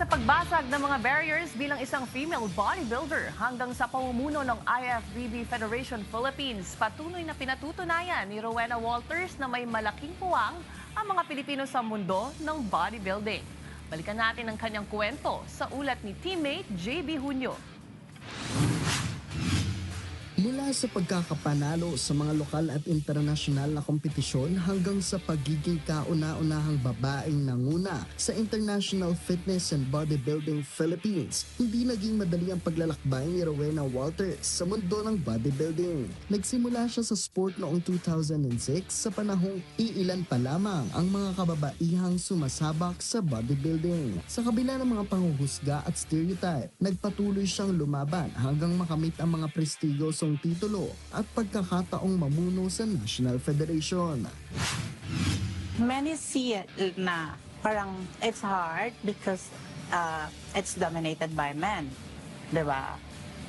sa pagbasag ng mga barriers bilang isang female bodybuilder hanggang sa pamumuno ng IFBB Federation Philippines, patuloy na pinatutunayan ni Rowena Walters na may malaking puwang ang mga Pilipino sa mundo ng bodybuilding. Balikan natin ang kanyang kwento sa ulat ni teammate JB Hunyo. Mula sa pagkakapanalo sa mga lokal at internasyonal na kompetisyon hanggang sa pagiging kauna-unahang babaeng nanguna sa International Fitness and Bodybuilding Philippines, hindi naging madali ang paglalakbay ni Rowena Walters sa mundo ng bodybuilding. Nagsimula siya sa sport noong 2006 sa panahong iilan pa lamang ang mga kababaihang sumasabak sa bodybuilding. Sa kabila ng mga panghuhusga at stereotype, nagpatuloy siyang lumaban hanggang makamit ang mga prestigyosong titulo at pagkakataong mamuno sa National Federation. Many see it na parang it's hard because it's dominated by men, di ba?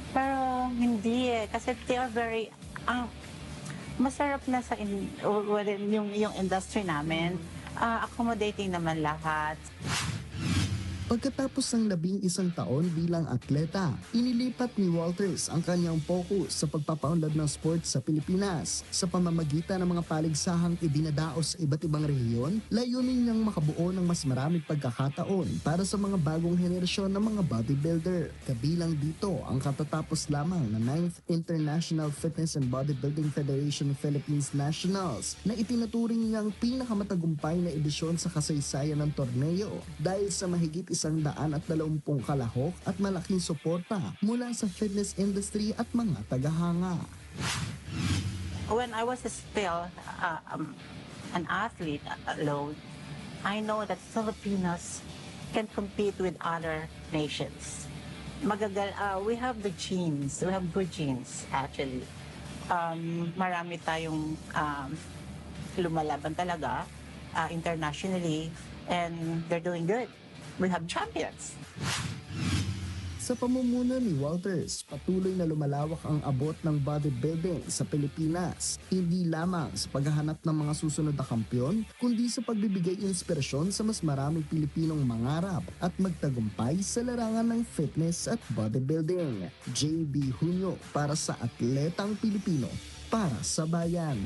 Pero hindi kasi they are very masarap na sa within yung industry namin, accommodating naman lahat. Pagkatapos ng 11 taon bilang atleta, inilipat ni Walters ang kanyang focus sa pagpapaunlad ng sports sa Pilipinas. Sa pamamagitan ng mga paligsahang idinadaos sa iba't ibang rehiyon, layunin niyang makabuo ng mas maraming pagkakataon para sa mga bagong henerasyon ng mga bodybuilder. Kabilang dito ang katatapos lamang na 9th International Fitness and Bodybuilding Federation Philippines Nationals na itinuturing niyang pinakamatagumpay na edisyon sa kasaysayan ng torneo dahil sa mahigit 120 kalahok at malaking suporta mula sa fitness industry at mga tagahanga. When I was still an athlete alone, I know that Filipinos can compete with other nations. We have the genes, we have good genes actually. Marami tayong lumalaban talaga internationally and they're doing good. We have champions. Sa pamumuno ni Walters, patuloy na lumalawak ang abot ng bodybuilding sa Pilipinas, hindi lamang sa paghahanap ng mga susunod na kampiyon, kundi sa pagbibigay inspirasyon sa mas maraming Pilipinong mangarap at magtagumpay sa larangan ng fitness at bodybuilding. JB Hunyo para sa Atletang Pilipino, para sa Bayan.